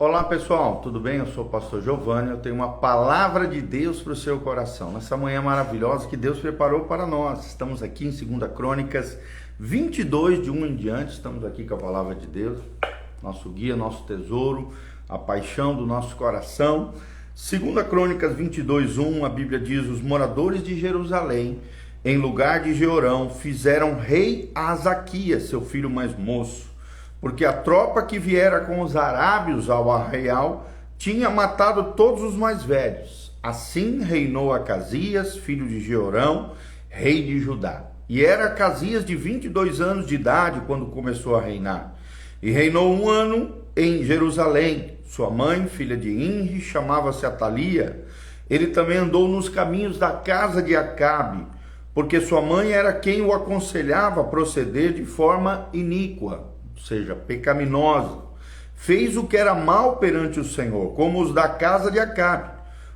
Olá pessoal, tudo bem? Eu sou o pastor Giovanni, eu tenho uma palavra de Deus para o seu coração. Nessa manhã maravilhosa que Deus preparou para nós. Estamos aqui em 2 Crônicas 22, de 1 em diante, estamos aqui com a palavra de Deus, nosso guia, nosso tesouro, a paixão do nosso coração. 2 Crônicas 22, 1, a Bíblia diz: os moradores de Jerusalém, em lugar de Jeorão, fizeram rei a Azaquias, seu filho mais moço, porque a tropa que viera com os arábios ao arraial tinha matado todos os mais velhos. Assim reinou Acasias, filho de Jeorão, rei de Judá. E era Acasias de 22 anos de idade quando começou a reinar. E reinou 1 ano em Jerusalém. Sua mãe, filha de Imri, chamava-se Atalia. Ele também andou nos caminhos da casa de Acabe, porque sua mãe era quem o aconselhava a proceder de forma iníqua, ou seja, pecaminosa. Fez o que era mal perante o Senhor, como os da casa de Acabe,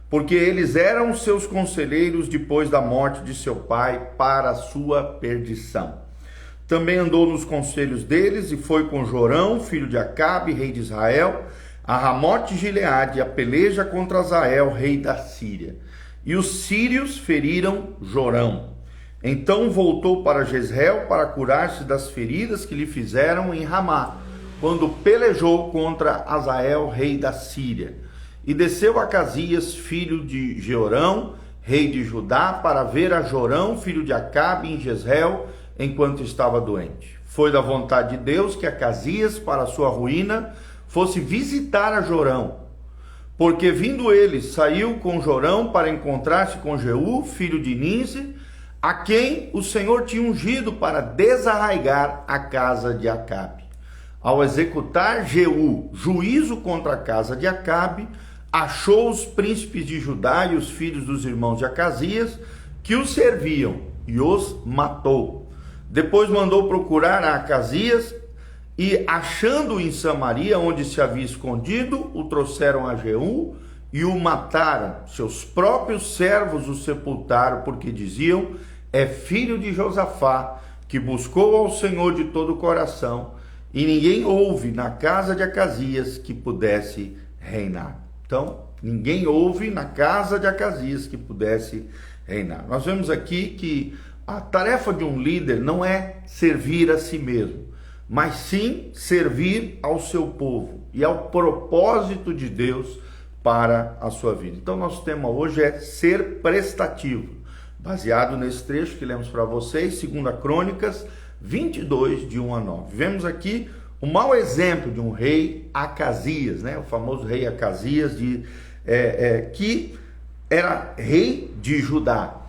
porque eles eram seus conselheiros depois da morte de seu pai, para a sua perdição. Também andou nos conselhos deles e foi com Jorão, filho de Acabe, rei de Israel, a Ramote de Gileade, a peleja contra Azael, rei da Síria. E os sírios feriram Jorão. Então voltou para Jezreel para curar-se das feridas que lhe fizeram em Ramá, quando pelejou contra Azael, rei da Síria. E desceu Acasias, filho de Jeorão, rei de Judá, para ver a Jorão, filho de Acabe, em Jezreel, enquanto estava doente. Foi da vontade de Deus que Acasias, para sua ruína, fosse visitar a Jorão, porque vindo ele, saiu com Jorão para encontrar-se com Jeú, filho de Nísi, a quem o Senhor tinha ungido para desarraigar a casa de Acabe. Ao executar Jeú juízo contra a casa de Acabe, achou os príncipes de Judá e os filhos dos irmãos de Acasias, que os serviam, e os matou. Depois mandou procurar a Acasias, e achando-o em Samaria, onde se havia escondido, o trouxeram a Jeú e o mataram. Seus próprios servos o sepultaram, porque diziam: é filho de Josafá, que buscou ao Senhor de todo o coração, e ninguém houve na casa de Acasias que pudesse reinar. Então, ninguém houve na casa de Acasias que pudesse reinar. Nós vemos aqui que a tarefa de um líder não é servir a si mesmo, mas sim servir ao seu povo e ao propósito de Deus para a sua vida. Então, nosso tema hoje é ser prestativo, baseado nesse trecho que lemos para vocês, 2 Crônicas 22, de 1 a 9. Vemos aqui o mau exemplo de um rei Acasias, né? O famoso rei Acasias, que era rei de Judá.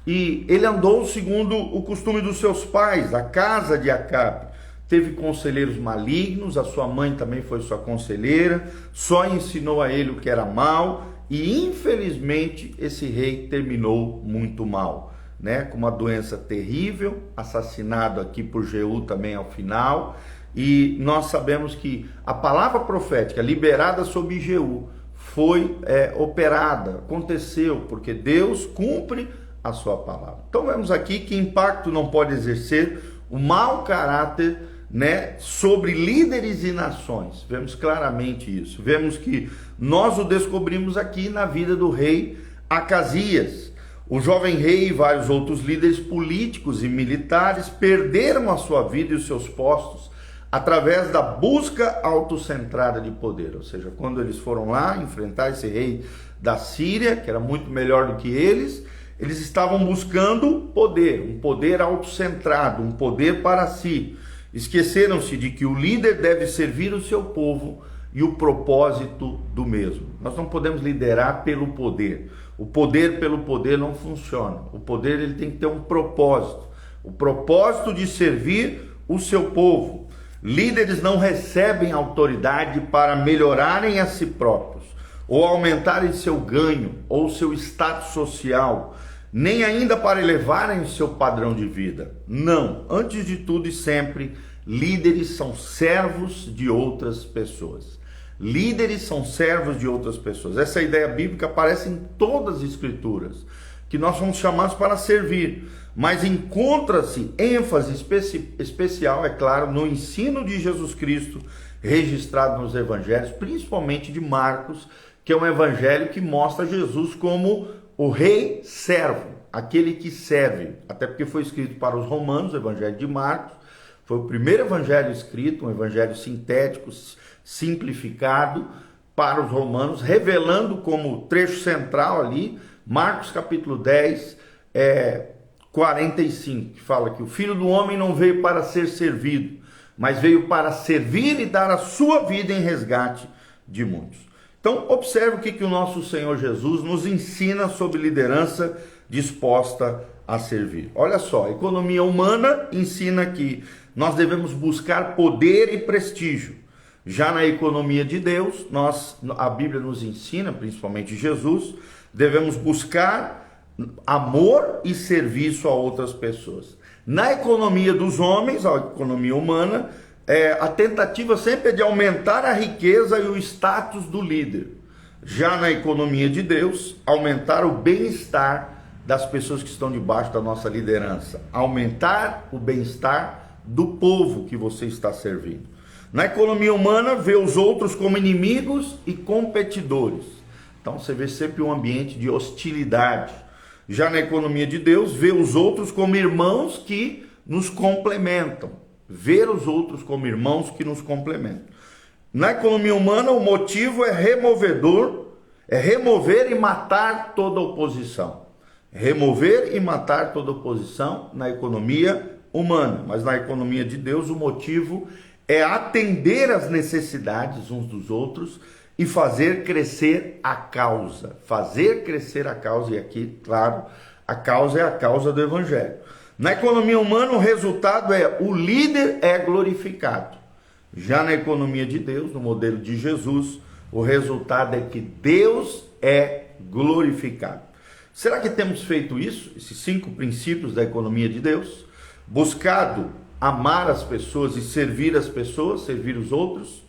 E ele andou segundo o costume dos seus pais, a casa de Acabe. Teve conselheiros malignos, a sua mãe também foi sua conselheira, só ensinou a ele o que era mal, e infelizmente esse rei terminou muito mal, né? Com uma doença terrível, assassinado aqui por Jeú também ao final. E nós sabemos que a palavra profética liberada sobre Jeú foi operada, aconteceu, porque Deus cumpre a sua palavra. Então vemos aqui que impacto não pode exercer o mau caráter, né, sobre líderes e nações. Vemos claramente isso. Vemos que nós o descobrimos aqui na vida do rei Acasias. O jovem rei e vários outros líderes políticos e militares perderam a sua vida e os seus postos através da busca autocentrada de poder. Ou seja, quando eles foram lá enfrentar esse rei da Síria, que era muito melhor do que eles estavam buscando poder, um poder autocentrado, um poder para si. Esqueceram-se de que o líder deve servir o seu povo e o propósito do mesmo. Nós não podemos liderar pelo poder. O poder pelo poder não funciona. O poder ele tem que ter um propósito. O propósito de servir o seu povo. Líderes não recebem autoridade para melhorarem a si próprios, ou aumentarem seu ganho, ou seu status social, nem ainda para elevarem o seu padrão de vida. Não, antes de tudo e sempre, líderes são servos de outras pessoas. Líderes são servos de outras pessoas. Essa ideia bíblica aparece em todas as escrituras, que nós somos chamados para servir, mas encontra-se ênfase especial, é claro, no ensino de Jesus Cristo registrado nos evangelhos, principalmente de Marcos, que é um evangelho que mostra Jesus como o rei servo, aquele que serve, até porque foi escrito para os romanos, o evangelho de Marcos, foi o primeiro evangelho escrito, um evangelho sintético, simplificado para os romanos, revelando como trecho central ali, Marcos capítulo 10, 45, que fala que o Filho do Homem não veio para ser servido, mas veio para servir e dar a sua vida em resgate de muitos. Então, observe o que o nosso Senhor Jesus nos ensina sobre liderança disposta a servir. Olha só, a economia humana ensina que nós devemos buscar poder e prestígio. Já na economia de Deus, a Bíblia nos ensina, principalmente Jesus, devemos buscar amor e serviço a outras pessoas. Na economia dos homens, a economia humana, a tentativa sempre é de aumentar a riqueza e o status do líder. Já na economia de Deus, aumentar o bem-estar das pessoas que estão debaixo da nossa liderança. Aumentar o bem-estar do povo que você está servindo. Na economia humana, vê os outros como inimigos e competidores. Então você vê sempre um ambiente de hostilidade. Já na economia de Deus, vê os outros como irmãos que nos complementam. Ver os outros como irmãos que nos complementam. Na economia humana, o motivo é remover e matar toda oposição. Remover e matar toda oposição na economia humana. Mas na economia de Deus, o motivo é atender às necessidades uns dos outros e fazer crescer a causa. Fazer crescer a causa, e aqui, claro, a causa é a causa do Evangelho. Na economia humana, o resultado o líder é glorificado. Já na economia de Deus, no modelo de Jesus, o resultado é que Deus é glorificado. Será que temos feito isso? Esses 5 princípios da economia de Deus? Buscado amar as pessoas e servir as pessoas, servir os outros.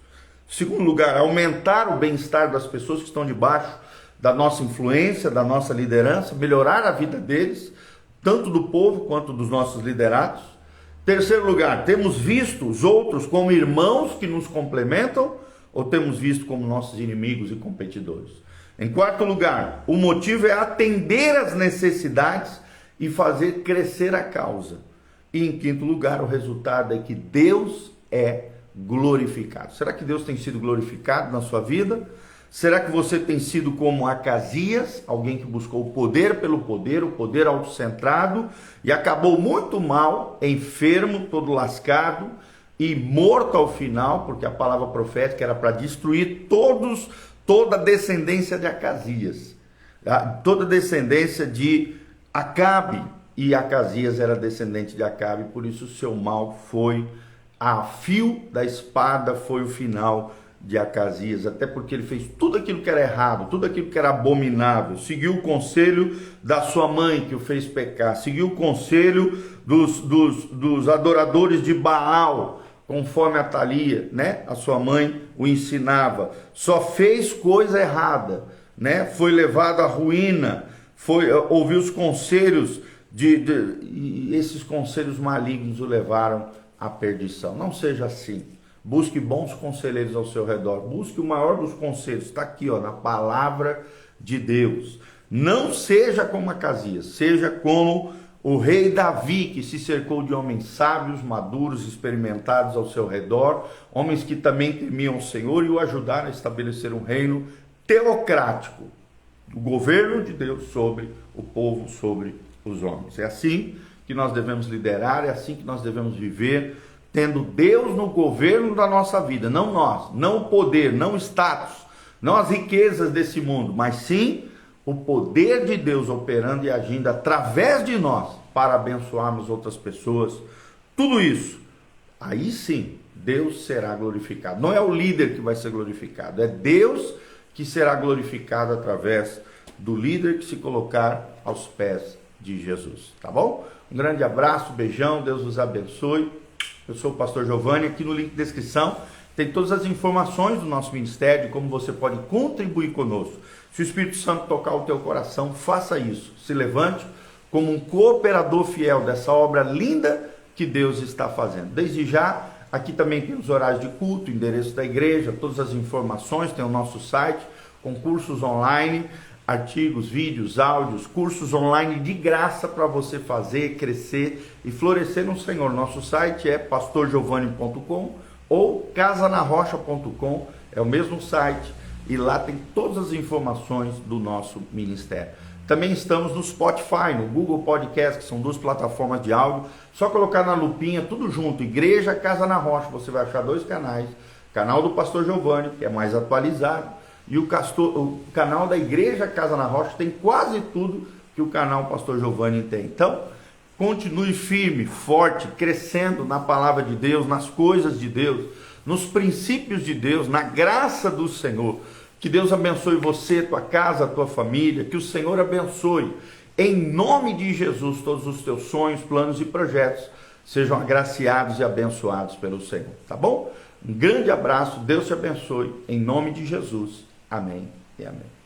Segundo lugar, aumentar o bem-estar das pessoas que estão debaixo da nossa influência, da nossa liderança, melhorar a vida deles, tanto do povo quanto dos nossos liderados. Terceiro lugar, temos visto os outros como irmãos que nos complementam ou temos visto como nossos inimigos e competidores? Em quarto lugar, o motivo é atender às necessidades e fazer crescer a causa. E em quinto lugar, o resultado é que Deus é glorificado. Será que Deus tem sido glorificado na sua vida? Será que você tem sido como Acasias, alguém que buscou o poder pelo poder, o poder autocentrado, e acabou muito mal, enfermo, todo lascado e morto ao final, porque a palavra profética era para destruir toda a descendência de Acasias, toda a descendência de Acabe, e Acasias era descendente de Acabe, por isso o seu mal foi a fio da espada, foi o final de Acasias, até porque ele fez tudo aquilo que era errado, tudo aquilo que era abominável, seguiu o conselho da sua mãe que o fez pecar, seguiu o conselho dos adoradores de Baal, conforme a Atalia, né? A sua mãe o ensinava, só fez coisa errada, né? Foi levado à ruína, ouviu os conselhos e esses conselhos malignos o levaram à perdição. Não seja assim. Busque bons conselheiros ao seu redor. Busque o maior dos conselhos. Está aqui, na palavra de Deus. Não seja como Acasias. Seja como o rei Davi, que se cercou de homens sábios, maduros, experimentados ao seu redor. Homens que também temiam o Senhor e o ajudaram a estabelecer um reino teocrático. O governo de Deus sobre o povo, sobre os homens. É assim que nós devemos liderar, é assim que nós devemos viver, tendo Deus no governo da nossa vida, não nós, não o poder, não o status, não as riquezas desse mundo, mas sim o poder de Deus operando e agindo através de nós para abençoarmos outras pessoas. Tudo isso, aí sim, Deus será glorificado. Não é o líder que vai ser glorificado, é Deus que será glorificado através do líder que se colocar aos pés de Jesus, tá bom? Um grande abraço, beijão, Deus os abençoe. Eu sou o pastor Giovanni, aqui no link de descrição tem todas as informações do nosso ministério, de como você pode contribuir conosco. Se o Espírito Santo tocar o teu coração, faça isso. Se levante como um cooperador fiel dessa obra linda que Deus está fazendo. Desde já, Aqui também tem os horários de culto, o endereço da igreja, todas as informações, tem o nosso site, com cursos online, artigos, vídeos, áudios, cursos online de graça para você fazer, crescer e florescer no Senhor. Nosso site é pastorgiovanni.com ou casanarrocha.com, é o mesmo site, e lá tem todas as informações do nosso ministério. Também estamos no Spotify, no Google Podcast, que são 2 plataformas de áudio. Só colocar na lupinha, tudo junto, Igreja Casa na Rocha, você vai achar 2 canais. Canal do Pastor Giovanni, que é mais atualizado, e o canal da Igreja Casa na Rocha tem quase tudo que o canal Pastor Giovanni tem. Então, continue firme, forte, crescendo na palavra de Deus, nas coisas de Deus, nos princípios de Deus, na graça do Senhor. Que Deus abençoe você, tua casa, tua família, que o Senhor abençoe, em nome de Jesus, todos os teus sonhos, planos e projetos sejam agraciados e abençoados pelo Senhor, tá bom? Um grande abraço, Deus te abençoe, em nome de Jesus, amém e amém.